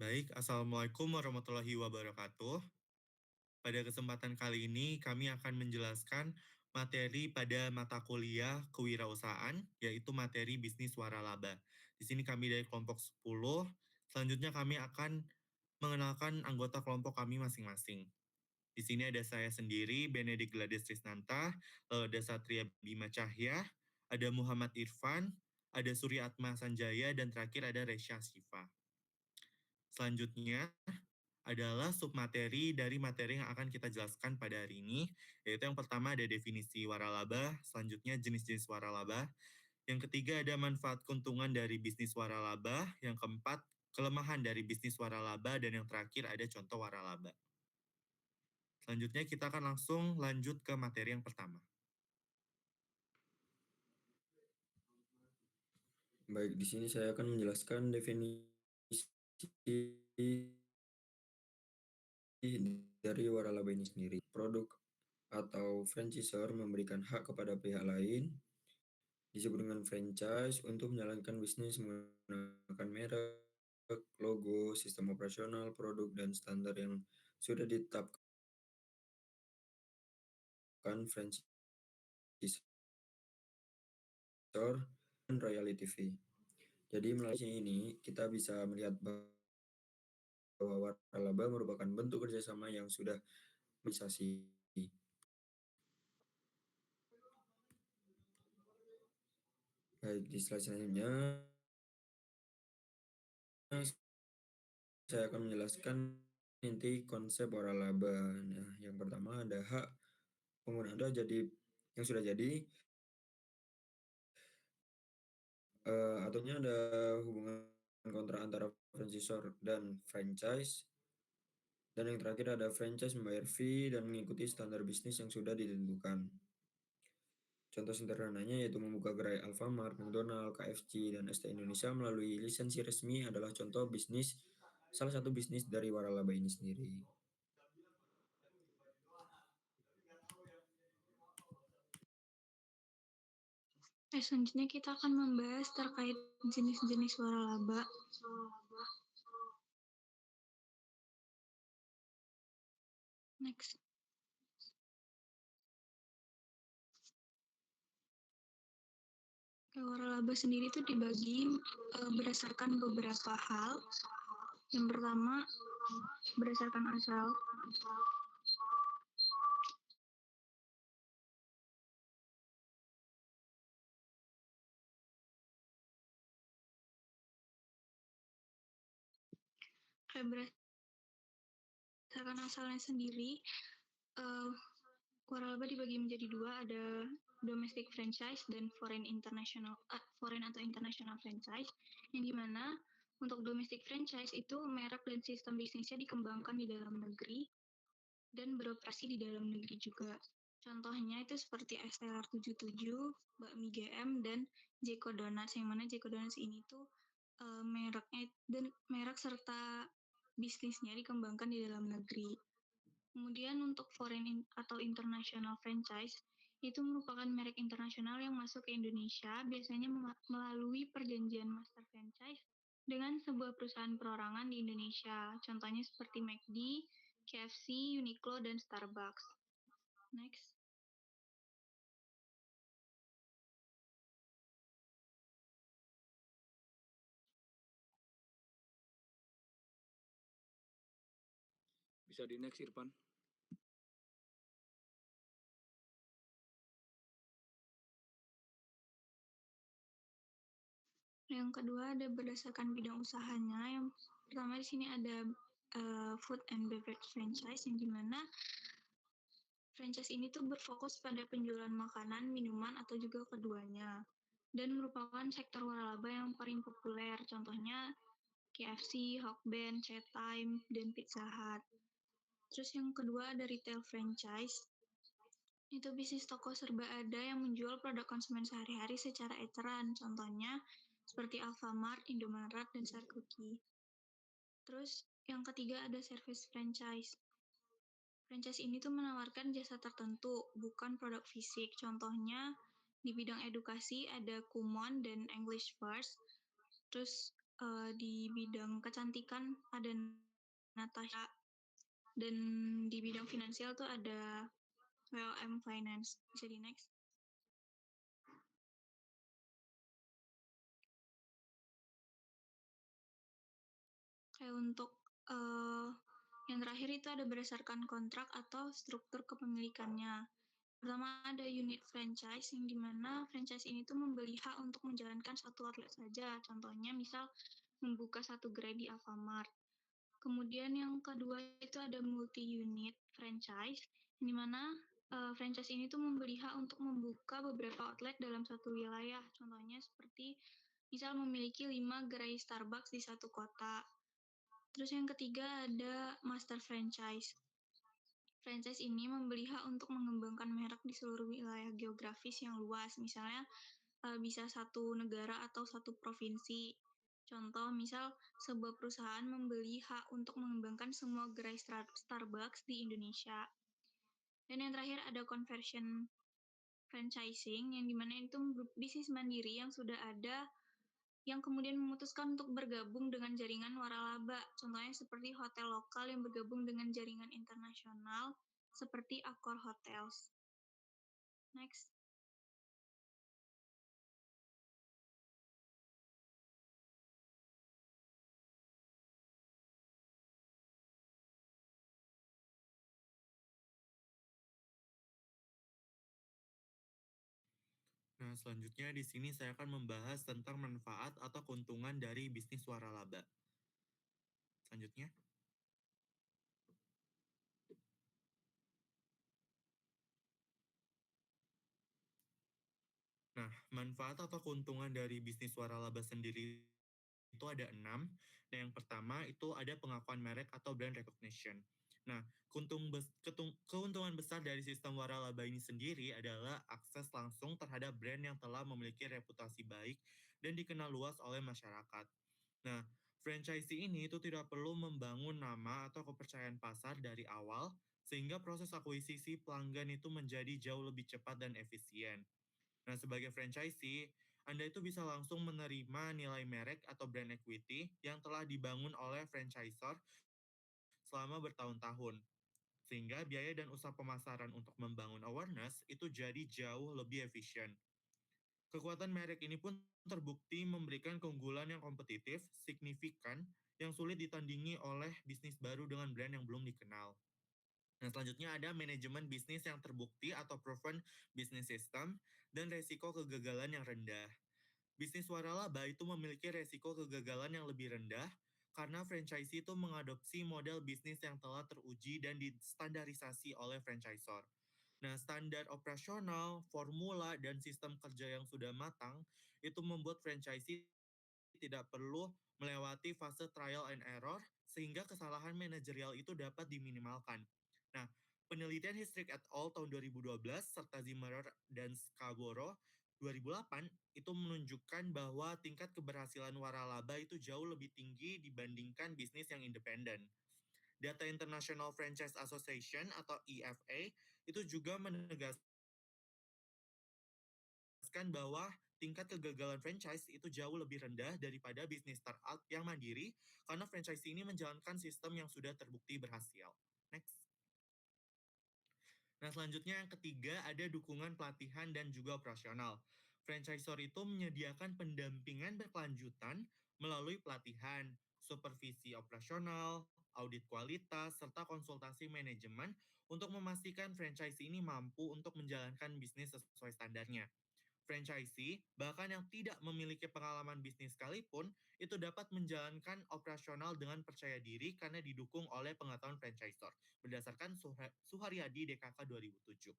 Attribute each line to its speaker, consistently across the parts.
Speaker 1: Baik, Assalamualaikum warahmatullahi wabarakatuh. Pada kesempatan kali ini, kami akan menjelaskan materi pada mata kuliah kewirausahaan, yaitu materi bisnis waralaba. Di sini kami dari kelompok 10. Selanjutnya kami akan mengenalkan anggota kelompok kami masing-masing. Di sini ada saya sendiri, Benedik Gladys Trisnanta, lalu ada Satria Bima Cahya, ada Muhammad Irfan, ada Surya Atma Sanjaya, dan terakhir ada Resya Syifa. Selanjutnya adalah submateri dari materi yang akan kita jelaskan pada hari ini, yaitu yang pertama ada definisi waralaba, selanjutnya jenis-jenis waralaba, yang ketiga ada manfaat keuntungan dari bisnis waralaba, yang keempat kelemahan dari bisnis waralaba, dan yang terakhir ada contoh waralaba. Selanjutnya kita akan langsung lanjut ke materi yang pertama.
Speaker 2: Baik, di sini saya akan menjelaskan definisi dari waralaba ini sendiri. Produk atau franchisor memberikan hak kepada pihak lain, disebut dengan franchise, untuk menjalankan bisnis menggunakan merek, logo, sistem operasional, produk, dan standar yang sudah ditetapkan franchisor dan royalty fee. Jadi melalui ini kita bisa melihat bahwa waralaba merupakan bentuk kerjasama yang sudah organisasi. Baik, di slide selanjutnya saya akan menjelaskan inti konsep waralaba. Nah, yang pertama ada hak pengguna ada jadi yang sudah jadi, ataunya ada hubungan kontrak antara franchisor dan franchise. Dan yang terakhir ada franchise membayar fee dan mengikuti standar bisnis yang sudah ditentukan. Contoh sederhananya yaitu membuka gerai Alfamart, McDonald, KFC, dan ST Indonesia melalui lisensi resmi adalah contoh bisnis, salah satu bisnis dari waralaba ini sendiri.
Speaker 3: Selanjutnya kita akan membahas terkait jenis-jenis waralaba. Next. Waralaba sendiri itu dibagi berdasarkan beberapa hal. Yang pertama, berdasarkan asal. Berdasarkan asalnya sendiri, waralaba dibagi menjadi dua, ada domestic franchise dan foreign atau international franchise, yang dimana untuk domestic franchise itu merek dan sistem bisnisnya dikembangkan di dalam negeri dan beroperasi di dalam negeri juga. Contohnya itu seperti STR 77, Bakmi GM, dan Jeko Donuts, yang mana Jeko Donuts ini tuh mereknya dan merek serta bisnisnya dikembangkan di dalam negeri. Kemudian untuk foreign atau international franchise, itu merupakan merek internasional yang masuk ke Indonesia, biasanya melalui perjanjian master franchise dengan sebuah perusahaan perorangan di Indonesia. Contohnya seperti McD, KFC, Uniqlo, dan Starbucks. Next.
Speaker 4: Bisa di next, Irfan.
Speaker 3: Yang kedua ada berdasarkan bidang usahanya. Yang pertama di sini ada food and beverage franchise, yang dimana franchise ini tuh berfokus pada penjualan makanan, minuman, atau juga keduanya. Dan merupakan sektor waralaba yang paling populer. Contohnya KFC, Hokben, Chatime, dan Pizza Hut. Terus yang kedua ada retail franchise. Itu bisnis toko serba ada yang menjual produk konsumen sehari-hari secara eceran. Contohnya seperti Alfamart, Indomaret, dan Sarkuki. Terus yang ketiga ada service franchise. Franchise ini tuh menawarkan jasa tertentu, bukan produk fisik. Contohnya di bidang edukasi ada Kumon dan English First. Terus di bidang kecantikan ada Natasha, dan di bidang finansial tuh ada WLM Finance. Bisa di next. Kayak untuk yang terakhir itu ada berdasarkan kontrak atau struktur kepemilikannya. Pertama ada unit franchise, yang dimana franchise ini tuh membeli hak untuk menjalankan satu outlet saja. Contohnya misal membuka satu gerai di Alfamart. Kemudian yang kedua itu ada multi-unit franchise, yang dimana franchise ini tuh membeli hak untuk membuka beberapa outlet dalam satu wilayah. Contohnya seperti misal memiliki 5 gerai Starbucks di satu kota. Terus yang ketiga ada master franchise. Franchise ini membeli hak untuk mengembangkan merek di seluruh wilayah geografis yang luas. Misalnya bisa satu negara atau satu provinsi. Contoh, misal sebuah perusahaan membeli hak untuk mengembangkan semua gerai Starbucks di Indonesia. Dan yang terakhir ada conversion franchising, yang dimana itu bisnis mandiri yang sudah ada, yang kemudian memutuskan untuk bergabung dengan jaringan waralaba. Contohnya seperti hotel lokal yang bergabung dengan jaringan internasional, seperti Accor Hotels. Next.
Speaker 1: Nah, selanjutnya di sini saya akan membahas tentang manfaat atau keuntungan dari bisnis waralaba. Selanjutnya. Nah, manfaat atau keuntungan dari bisnis waralaba sendiri itu ada 6. Nah, yang pertama itu ada pengakuan merek atau brand recognition. Nah, keuntungan besar dari sistem waralaba ini sendiri adalah akses langsung terhadap brand yang telah memiliki reputasi baik dan dikenal luas oleh masyarakat. Nah, franchisee ini itu tidak perlu membangun nama atau kepercayaan pasar dari awal, sehingga proses akuisisi pelanggan itu menjadi jauh lebih cepat dan efisien. Nah, sebagai franchisee, Anda itu bisa langsung menerima nilai merek atau brand equity yang telah dibangun oleh franchisor selama bertahun-tahun. Sehingga biaya dan usaha pemasaran untuk membangun awareness itu jadi jauh lebih efisien. Kekuatan merek ini pun terbukti memberikan keunggulan yang kompetitif, signifikan, yang sulit ditandingi oleh bisnis baru dengan brand yang belum dikenal. Nah, selanjutnya ada manajemen bisnis yang terbukti atau proven business system dan resiko kegagalan yang rendah. Bisnis waralaba itu memiliki resiko kegagalan yang lebih rendah karena franchisee itu mengadopsi model bisnis yang telah teruji dan distandarisasi oleh franchisor. Nah, standar operasional, formula, dan sistem kerja yang sudah matang itu membuat franchisee tidak perlu melewati fase trial and error sehingga kesalahan manajerial itu dapat diminimalkan. Nah, penelitian Histrick et al. Tahun 2012 serta Zimmerer dan Scarborough 2008 itu menunjukkan bahwa tingkat keberhasilan waralaba itu jauh lebih tinggi dibandingkan bisnis yang independen. Data International Franchise Association atau EFA itu juga menegaskan bahwa tingkat kegagalan franchise itu jauh lebih rendah daripada bisnis startup yang mandiri karena franchise ini menjalankan sistem yang sudah terbukti berhasil. Next. Nah, selanjutnya yang ketiga ada dukungan pelatihan dan juga operasional. Franchisor itu menyediakan pendampingan berkelanjutan melalui pelatihan, supervisi operasional, audit kualitas, serta konsultasi manajemen untuk memastikan franchise ini mampu untuk menjalankan bisnis sesuai standarnya. Franchisee, bahkan yang tidak memiliki pengalaman bisnis sekalipun, itu dapat menjalankan operasional dengan percaya diri karena didukung oleh pengetahuan franchisor, berdasarkan Suharyadi DKK 2007.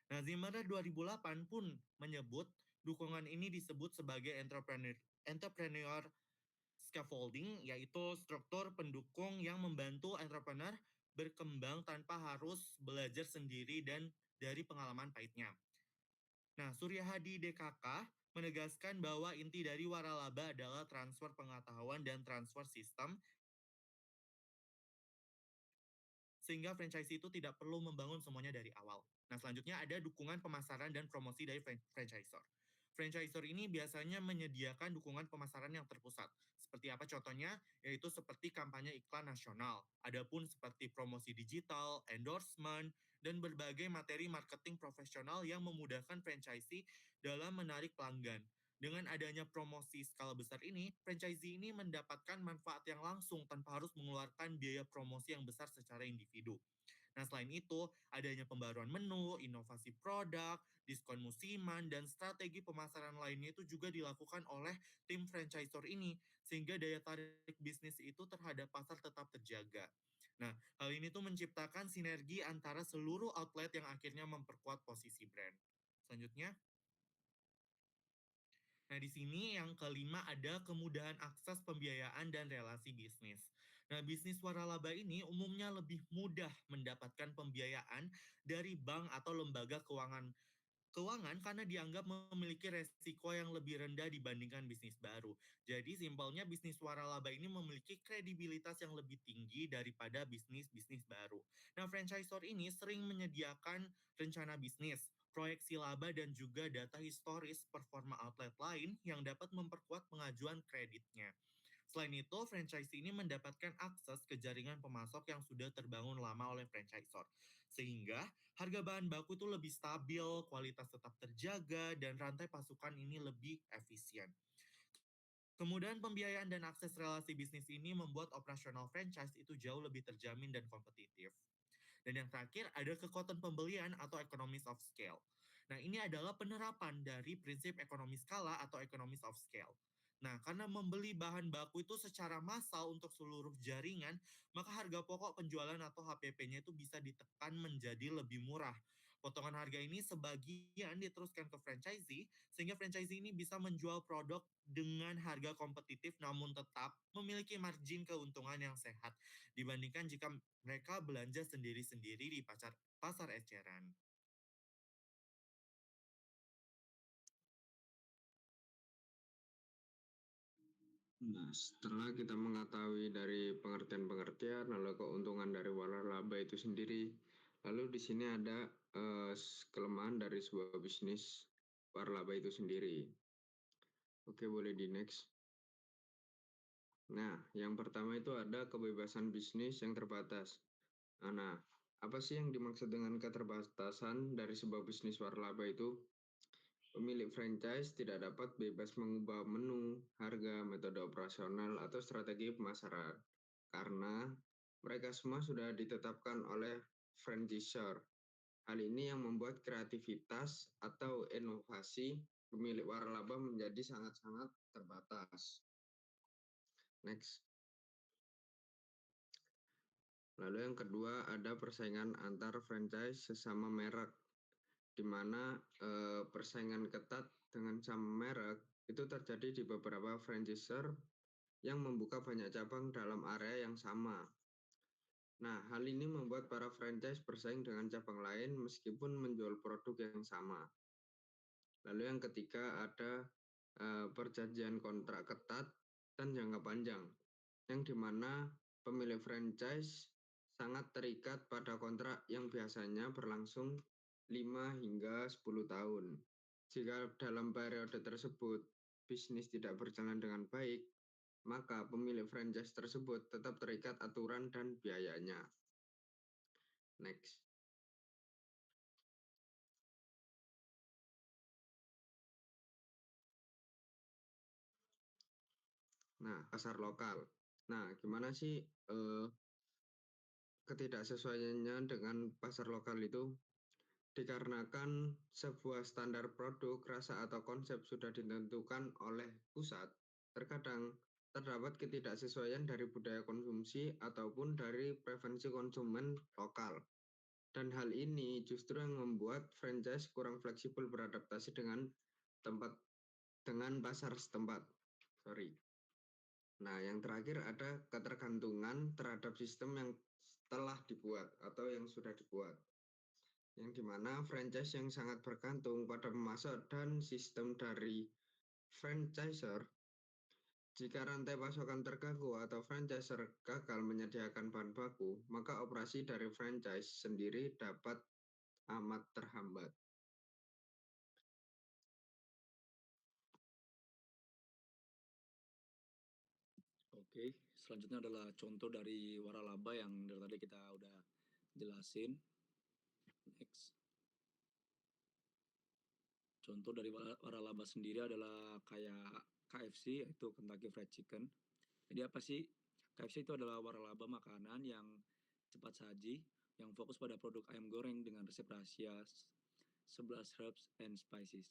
Speaker 1: Nah, Zimmerer 2008 pun menyebut dukungan ini disebut sebagai entrepreneur scaffolding, yaitu struktur pendukung yang membantu entrepreneur berkembang tanpa harus belajar sendiri dan dari pengalaman pahitnya. Nah, Surya Hadi DKK menegaskan bahwa inti dari waralaba adalah transfer pengetahuan dan transfer sistem, sehingga franchise itu tidak perlu membangun semuanya dari awal. Nah, selanjutnya ada dukungan pemasaran dan promosi dari franchisor. Franchisor ini biasanya menyediakan dukungan pemasaran yang terpusat. Seperti apa contohnya? Yaitu seperti kampanye iklan nasional. Adapun seperti promosi digital, endorsement, dan berbagai materi marketing profesional yang memudahkan franchisee dalam menarik pelanggan. Dengan adanya promosi skala besar ini, franchisee ini mendapatkan manfaat yang langsung tanpa harus mengeluarkan biaya promosi yang besar secara individu. Nah, selain itu, adanya pembaruan menu, inovasi produk, diskon musiman, dan strategi pemasaran lainnya itu juga dilakukan oleh tim franchisor ini, sehingga daya tarik bisnis itu terhadap pasar tetap terjaga. Nah, hal ini tuh menciptakan sinergi antara seluruh outlet yang akhirnya memperkuat posisi brand. Selanjutnya, nah, di sini yang kelima ada kemudahan akses pembiayaan dan relasi bisnis. Nah, bisnis waralaba ini umumnya lebih mudah mendapatkan pembiayaan dari bank atau lembaga keuangan karena dianggap memiliki resiko yang lebih rendah dibandingkan bisnis baru. Jadi simpelnya bisnis waralaba ini memiliki kredibilitas yang lebih tinggi daripada bisnis-bisnis baru. Nah, franchisor ini sering menyediakan rencana bisnis, proyeksi laba dan juga data historis performa outlet lain yang dapat memperkuat pengajuan kreditnya. Selain itu, franchise ini mendapatkan akses ke jaringan pemasok yang sudah terbangun lama oleh franchisor. Sehingga harga bahan baku itu lebih stabil, kualitas tetap terjaga, dan rantai pasukan ini lebih efisien. Kemudian pembiayaan dan akses relasi bisnis ini membuat operasional franchise itu jauh lebih terjamin dan kompetitif. Dan yang terakhir ada kekuatan pembelian atau economies of scale. Nah, ini adalah penerapan dari prinsip ekonomi skala atau economies of scale. Nah, karena membeli bahan baku itu secara massal untuk seluruh jaringan, maka harga pokok penjualan atau HPP-nya itu bisa ditekan menjadi lebih murah. Potongan harga ini sebagian diteruskan ke franchisee, sehingga franchisee ini bisa menjual produk dengan harga kompetitif namun tetap memiliki margin keuntungan yang sehat dibandingkan jika mereka belanja sendiri-sendiri di pasar eceran.
Speaker 2: Nah, setelah kita mengetahui dari pengertian-pengertian, lalu keuntungan dari waralaba itu sendiri, lalu di sini ada kelemahan dari sebuah bisnis waralaba itu sendiri. Oke, boleh di next. Nah, yang pertama itu ada kebebasan bisnis yang terbatas. Nah, apa sih yang dimaksud dengan keterbatasan dari sebuah bisnis waralaba itu? Pemilik franchise tidak dapat bebas mengubah menu, harga, metode operasional, atau strategi pemasaran karena mereka semua sudah ditetapkan oleh franchisor. Hal ini yang membuat kreativitas atau inovasi pemilik waralaba menjadi sangat-sangat terbatas. Next. Lalu yang kedua ada persaingan antar franchise sesama merek, di mana persaingan ketat dengan sama merek itu terjadi di beberapa franchisor yang membuka banyak cabang dalam area yang sama. Nah, hal ini membuat para franchise bersaing dengan cabang lain meskipun menjual produk yang sama. Lalu yang ketiga ada perjanjian kontrak ketat dan jangka panjang, yang dimana pemilik franchise sangat terikat pada kontrak yang biasanya berlangsung 5 hingga 10 tahun. Jika dalam periode tersebut bisnis tidak berjalan dengan baik, maka pemilik franchise tersebut tetap terikat aturan dan biayanya. Next. Nah, pasar lokal. Nah, gimana sih ketidaksesuaiannya dengan pasar lokal itu? Dikarenakan sebuah standar produk, rasa atau konsep sudah ditentukan oleh pusat, terkadang terdapat ketidaksesuaian dari budaya konsumsi ataupun dari preferensi konsumen lokal. Dan hal ini justru yang membuat franchise kurang fleksibel beradaptasi dengan pasar setempat. Nah, yang terakhir ada ketergantungan terhadap sistem yang telah dibuat atau yang sudah dibuat, yang dimana franchise yang sangat bergantung pada pemasok dan sistem dari franchisor. Jika rantai pasokan terganggu atau franchisor gagal menyediakan bahan baku, maka operasi dari franchise sendiri dapat amat terhambat.
Speaker 4: Oke, selanjutnya adalah contoh dari waralaba yang dari tadi kita udah jelasin. Next. Contoh dari waralaba sendiri adalah kayak KFC, yaitu Kentucky Fried Chicken. Jadi apa sih? KFC itu adalah waralaba makanan yang cepat saji, yang fokus pada produk ayam goreng dengan resep rahasia 11 herbs and spices.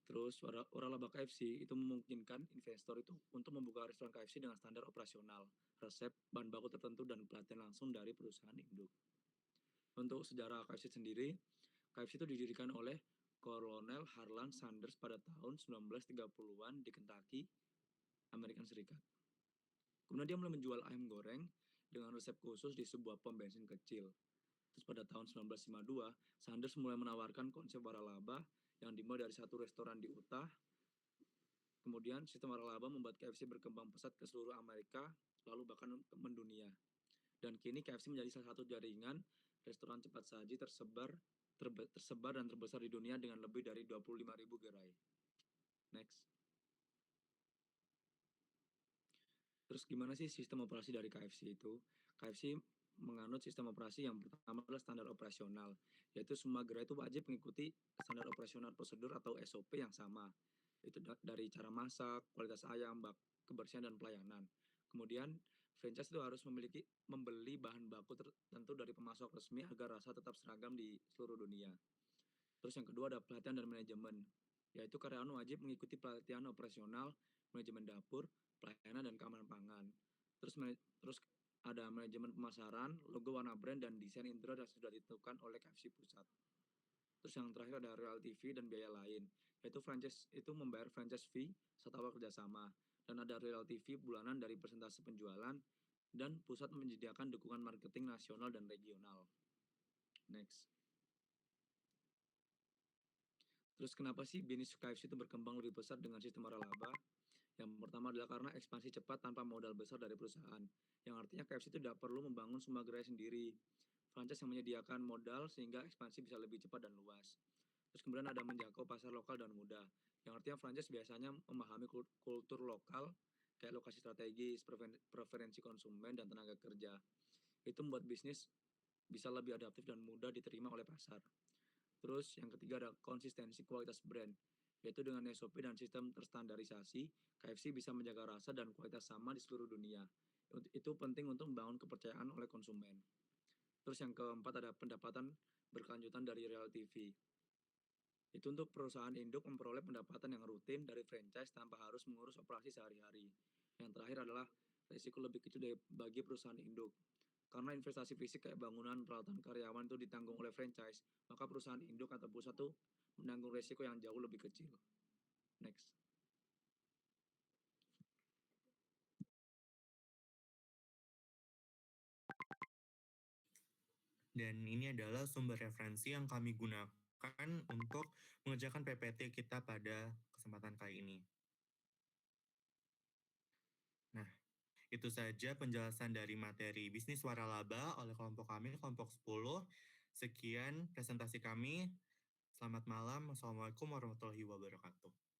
Speaker 4: Terus waralaba KFC itu memungkinkan investor itu untuk membuka restoran KFC dengan standar operasional, resep, bahan baku tertentu, dan pelatihan langsung dari perusahaan induk. Untuk sejarah KFC sendiri, KFC itu didirikan oleh Kolonel Harlan Sanders pada tahun 1930-an di Kentucky, Amerika Serikat. Kemudian dia mulai menjual ayam goreng dengan resep khusus di sebuah pom bensin kecil. Terus pada tahun 1952, Sanders mulai menawarkan konsep waralaba yang dimulai dari satu restoran di Utah. Kemudian sistem waralaba membuat KFC berkembang pesat ke seluruh Amerika, lalu bahkan mendunia. Dan kini KFC menjadi salah satu jaringan restoran cepat saji tersebar dan terbesar di dunia dengan lebih dari 25.000 gerai. Next. Terus gimana sih sistem operasi dari KFC itu? KFC menganut sistem operasi yang pertama adalah standar operasional, yaitu semua gerai itu wajib mengikuti standar operasional prosedur atau SOP yang sama. Itu dari cara masak, kualitas ayam, kebersihan dan pelayanan. Kemudian franchise itu harus membeli bahan baku tertentu dari pemasok resmi agar rasa tetap seragam di seluruh dunia. Terus yang kedua ada pelatihan dan manajemen, yaitu karyawan wajib mengikuti pelatihan operasional, manajemen dapur, pelayanan dan keamanan pangan. Terus ada manajemen pemasaran, logo warna brand dan desain interior yang sudah ditentukan oleh KFC pusat. Terus yang terakhir ada royalty fee dan biaya lain, yaitu franchise itu membayar franchise fee saat awal kerjasama, dan ada royalty fee bulanan dari persentase penjualan, dan pusat menyediakan dukungan marketing nasional dan regional. Next. Terus kenapa sih bisnis KFC itu berkembang lebih besar dengan sistem waralaba? Yang pertama adalah karena ekspansi cepat tanpa modal besar dari perusahaan. Yang artinya KFC itu tidak perlu membangun semua gerai sendiri. Franchise yang menyediakan modal sehingga ekspansi bisa lebih cepat dan luas. Terus kemudian ada menjangkau pasar lokal dan mudah. Yang artinya franchise biasanya memahami kultur lokal, kayak lokasi strategis, preferensi konsumen, dan tenaga kerja. Itu membuat bisnis bisa lebih adaptif dan mudah diterima oleh pasar. Terus yang ketiga ada konsistensi kualitas brand, yaitu dengan SOP dan sistem terstandarisasi, KFC bisa menjaga rasa dan kualitas sama di seluruh dunia. Itu penting untuk membangun kepercayaan oleh konsumen. Terus yang keempat ada pendapatan berkelanjutan dari royalty fee. Itu untuk perusahaan induk memperoleh pendapatan yang rutin dari franchise tanpa harus mengurus operasi sehari-hari. Yang terakhir adalah risiko lebih kecil bagi perusahaan induk. Karena investasi fisik kayak bangunan, peralatan karyawan itu ditanggung oleh franchise, maka perusahaan induk atau pusat itu menanggung risiko yang jauh lebih kecil. Next.
Speaker 1: Dan ini adalah sumber referensi yang kami gunakan untuk mengerjakan PPT kita pada kesempatan kali ini. Nah, itu saja penjelasan dari materi bisnis waralaba oleh kelompok kami, kelompok 10. Sekian presentasi kami. Selamat malam. Assalamualaikum warahmatullahi wabarakatuh.